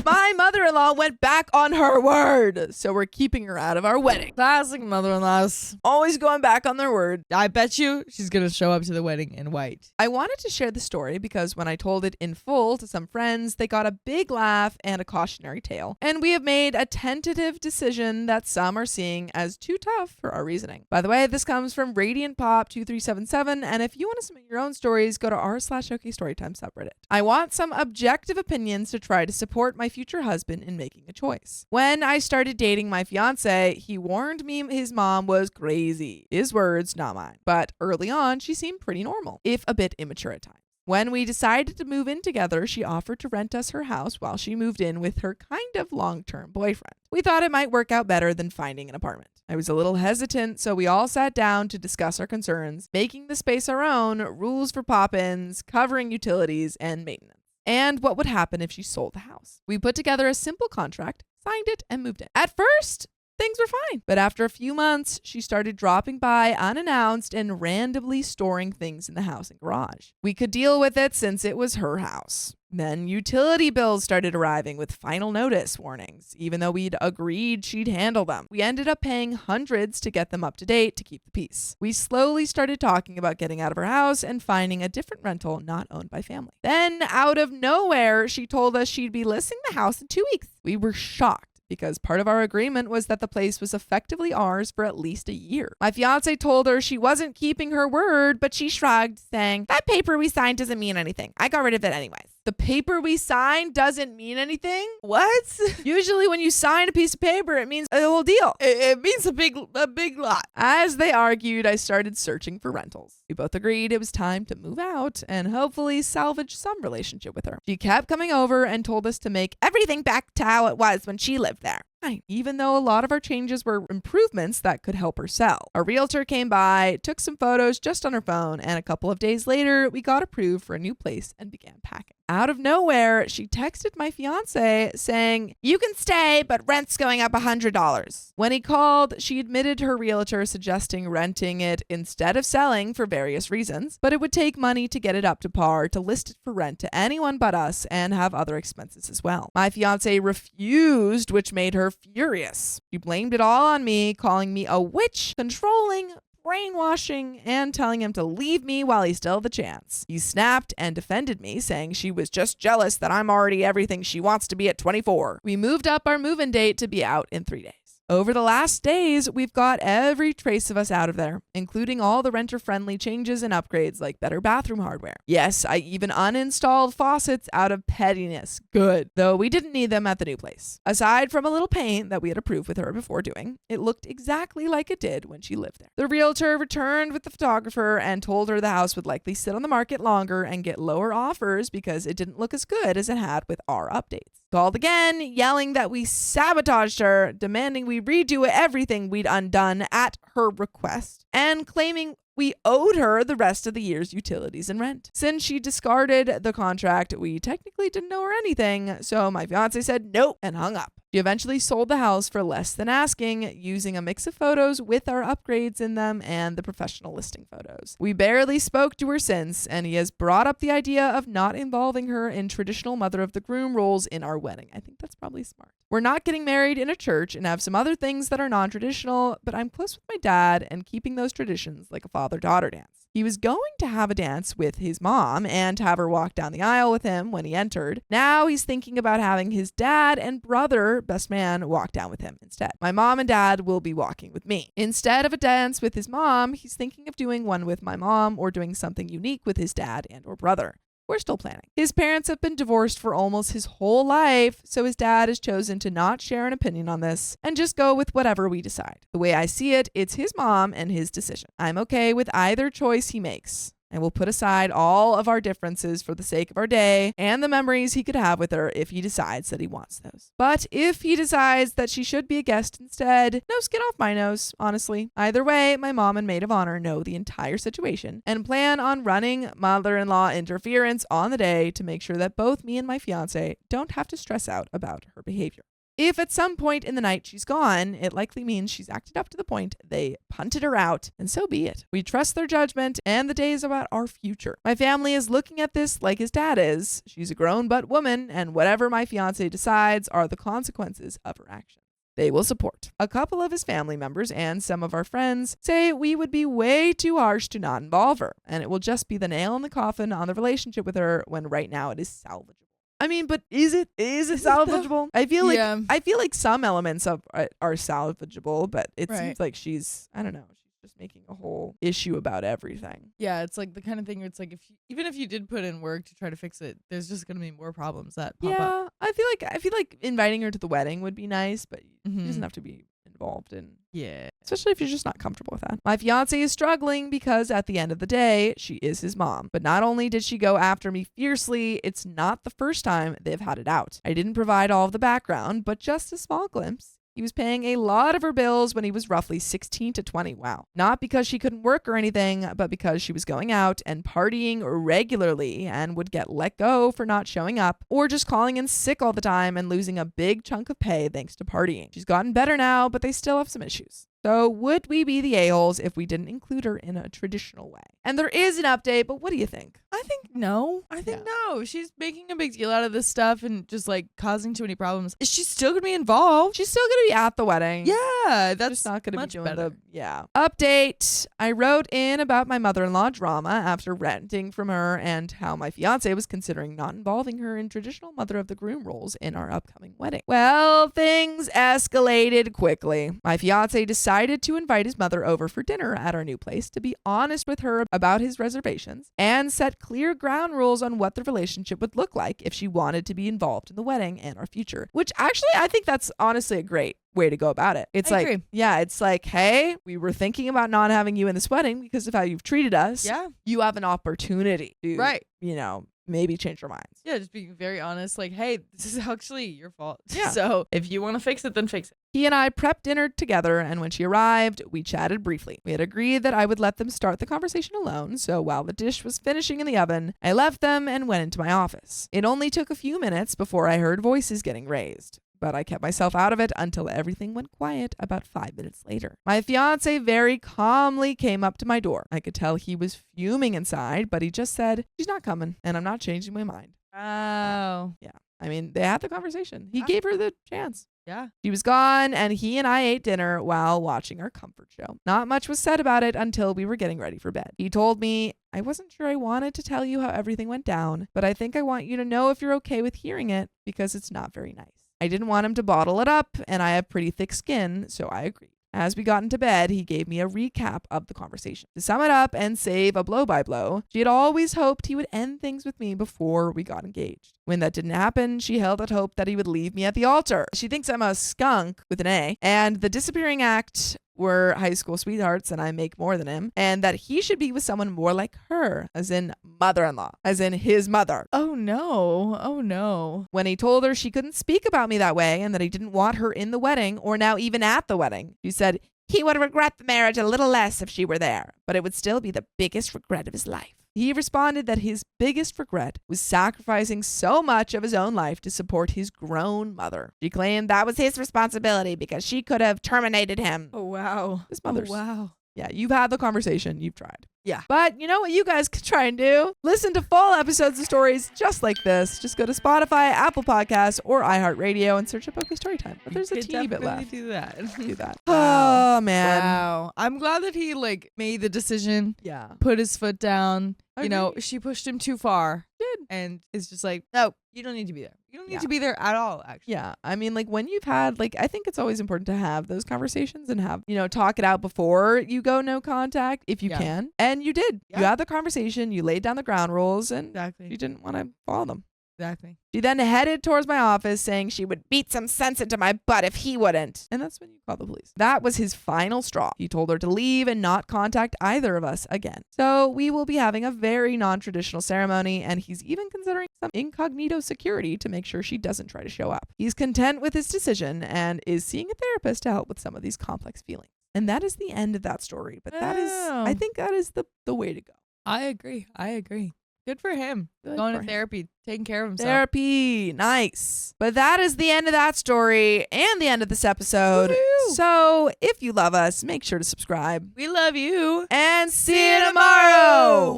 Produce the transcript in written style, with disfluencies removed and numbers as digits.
My mother-in-law went back on her word, so we're keeping her out of our wedding. Classic mother-in-laws. Always going back on their word. I bet you she's going to show up to the wedding in white. I wanted to share the story because when I told it in full to some friends, they got a big laugh and a cautionary tale. And we have made a tentative decision that some are seeing as too tough for our reasoning. By the way, this comes from Radiant Pop 2377, and if you want to submit your own stories, go to r/OK Storytime subreddit. I want some objective opinions to try to support my future husband in making a choice. When I started dating my fiance, he warned me his mom was crazy. His words, not mine. But early on, she seemed pretty normal, if a bit immature at times. When we decided to move in together, she offered to rent us her house while she moved in with her kind of long-term boyfriend. We thought it might work out better than finding an apartment. I was a little hesitant, so we all sat down to discuss our concerns, making the space our own, rules for pop-ins, covering utilities, and maintenance, and what would happen if she sold the house. We put together a simple contract, signed it, and moved in. At first, things were fine, but after a few months, she started dropping by unannounced and randomly storing things in the house and garage. We could deal with it since it was her house. Then utility bills started arriving with final notice warnings, even though we'd agreed she'd handle them. We ended up paying hundreds to get them up to date to keep the peace. We slowly started talking about getting out of her house and finding a different rental not owned by family. Then, out of nowhere, she told us she'd be listing the house in 2 weeks. We were shocked, because part of our agreement was that the place was effectively ours for at least a year. My fiance told her she wasn't keeping her word, but she shrugged, saying, "That paper we signed doesn't mean anything. I got rid of it anyways." The paper we signed doesn't mean anything? What? Usually when you sign a piece of paper, it means a whole deal. It means a big lot. As they argued, I started searching for rentals. We both agreed it was time to move out and hopefully salvage some relationship with her. She kept coming over and told us to make everything back to how it was when she lived there. Even though a lot of our changes were improvements that could help her sell. A realtor came by, took some photos just on her phone, and a couple of days later, we got approved for a new place and began packing. Out of nowhere, she texted my fiance saying, "You can stay, but rent's going up $100. When he called, she admitted her realtor suggesting renting it instead of selling for various reasons, but it would take money to get it up to par to list it for rent to anyone but us and have other expenses as well. My fiance refused, which made her furious. She blamed it all on me, calling me a witch, controlling, brainwashing, and telling him to leave me while he still had the chance. He snapped and defended me, saying she was just jealous that I'm already everything she wants to be at 24. We moved up our move-in date to be out in 3 days. Over the last days, we've got every trace of us out of there, including all the renter-friendly changes and upgrades like better bathroom hardware. Yes, I even uninstalled faucets out of pettiness. Good. Though we didn't need them at the new place. Aside from a little paint that we had approved with her before doing, it looked exactly like it did when she lived there. The realtor returned with the photographer and told her the house would likely sit on the market longer and get lower offers because it didn't look as good as it had with our updates. Called again, yelling that we sabotaged her, demanding we redo everything we'd undone at her request, and claiming we owed her the rest of the year's utilities and rent. Since she discarded the contract, we technically didn't owe her anything, so my fiance said nope and hung up. She eventually sold the house for less than asking, using a mix of photos with our upgrades in them and the professional listing photos. We barely spoke to her since, and he has brought up the idea of not involving her in traditional mother of the groom roles in our wedding. I think that's probably smart. We're not getting married in a church and have some other things that are non-traditional, but I'm close with my dad and keeping those traditions like a father-daughter dance. He was going to have a dance with his mom and have her walk down the aisle with him when he entered. Now he's thinking about having his dad and brother, best man, walk down with him instead. My mom and dad will be walking with me. Instead of a dance with his mom, he's thinking of doing one with my mom or doing something unique with his dad and or brother. We're still planning. His parents have been divorced for almost his whole life, so his dad has chosen to not share an opinion on this and just go with whatever we decide. The way I see it, it's his mom and his decision. I'm okay with either choice he makes. And we'll put aside all of our differences for the sake of our day and the memories he could have with her if he decides that he wants those. But if he decides that she should be a guest instead, no skin off my nose, honestly. Either way, my mom and maid of honor know the entire situation and plan on running mother-in-law interference on the day to make sure that both me and my fiance don't have to stress out about her behavior. If at some point in the night she's gone, it likely means she's acted up to the point they punted her out, and so be it. We trust their judgment, and the day is about our future. My family is looking at this like his dad is. She's a grown but woman, and whatever my fiance decides are the consequences of her actions. They will support. A couple of his family members and some of our friends say we would be way too harsh to not involve her, and it will just be the nail in the coffin on the relationship with her when right now it is salvageable. I mean, but is it salvageable? I feel like some elements of it are salvageable, but it seems like she's, I don't know, she's just making a whole issue about everything. Yeah, it's like the kind of thing where it's like even if you did put in work to try to fix it, there's just gonna be more problems that pop up. Yeah, I feel like inviting her to the wedding would be nice, but she doesn't have to be involved in. Yeah. Especially if you're just not comfortable with that. My fiance is struggling because at the end of the day, she is his mom. But not only did she go after me fiercely, it's not the first time they've had it out. I didn't provide all of the background, but just a small glimpse. He was paying a lot of her bills when he was roughly 16 to 20. Wow. Not because she couldn't work or anything, but because she was going out and partying regularly and would get let go for not showing up or just calling in sick all the time and losing a big chunk of pay thanks to partying. She's gotten better now, but they still have some issues. So would we be the a-holes if we didn't include her in a traditional way? And there is an update, but what do you think? I think no. No. She's making a big deal out of this stuff and just like causing too many problems. Is she still gonna be involved? She's still gonna be at the wedding. Yeah, that's just not gonna be much doing better. Update. I wrote in about my mother-in-law drama after renting from her and how my fiance was considering not involving her in traditional mother of the groom roles in our upcoming wedding. Well, things escalated quickly. My fiance decided to invite his mother over for dinner at our new place to be honest with her about his reservations and set clear ground rules on what the relationship would look like if she wanted to be involved in the wedding and our future, which actually I think that's honestly a great way to go about it. It's I agree. It's like, hey, we were thinking about not having you in this wedding because of how you've treated us. Yeah. You have an opportunity to, right. Maybe change your minds. Yeah, just being very honest, like, hey, this is actually your fault. Yeah. So if you want to fix it, then fix it. He and I prepped dinner together, and when she arrived, we chatted briefly. We had agreed that I would let them start the conversation alone, so while the dish was finishing in the oven, I left them and went into my office. It only took a few minutes before I heard voices getting raised, but I kept myself out of it until everything went quiet about 5 minutes later. My fiance very calmly came up to my door. I could tell he was fuming inside, but he just said, "She's not coming, and I'm not changing my mind." Wow. Yeah. I mean, they had the conversation. He gave her the chance. Yeah. She was gone, and he and I ate dinner while watching our comfort show. Not much was said about it until we were getting ready for bed. He told me, "I wasn't sure I wanted to tell you how everything went down, but I think I want you to know if you're okay with hearing it because it's not very nice." I didn't want him to bottle it up, and I have pretty thick skin, so I agreed. As we got into bed, he gave me a recap of the conversation. To sum it up and save a blow-by-blow, she had always hoped he would end things with me before we got engaged. When that didn't happen, she held out hope that he would leave me at the altar. She thinks I'm a skunk with an A, and the disappearing act were high school sweethearts and I make more than him, and that he should be with someone more like her, as in mother-in-law, as in his mother. Oh no. When he told her she couldn't speak about me that way and that he didn't want her in the wedding or now even at the wedding, she said he would regret the marriage a little less if she were there, but it would still be the biggest regret of his life. He responded that his biggest regret was sacrificing so much of his own life to support his grown mother. She claimed that was his responsibility because she could have terminated him. Oh, wow. His mother's. Oh, wow. Yeah, you've had the conversation. You've tried. Yeah. But you know what you guys could try and do? Listen to full episodes of stories just like this. Just go to Spotify, Apple Podcasts, or iHeartRadio and search up OK Storytime. But there's a teeny bit left. Do that. Do that. Wow. Oh, man. Wow. I'm glad that he made the decision. Yeah. Put his foot down. Agreed. She pushed him too far. Did. And it's just like, no, you don't need to be there. You don't need to be there at all, actually. Yeah. I mean, when you've had, I think it's always important to have those conversations and have, talk it out before you go no contact if you can. And you did. Yeah. You had the conversation. You laid down the ground rules and Exactly. you didn't want to follow them. Exactly. She then headed towards my office saying she would beat some sense into my butt if he wouldn't. And that's when you call the police. That was his final straw. He told her to leave and not contact either of us again. So we will be having a very non-traditional ceremony, and he's even considering some incognito security to make sure she doesn't try to show up. He's content with his decision and is seeing a therapist to help with some of these complex feelings. And that is the end of that story. But I think that is the way to go. I agree. Good for him. Good Going for to him. therapy, taking care of himself. Therapy. Nice. But that is the end of that story and the end of this episode. Woohoo. So if you love us, make sure to subscribe. We love you. And see you tomorrow.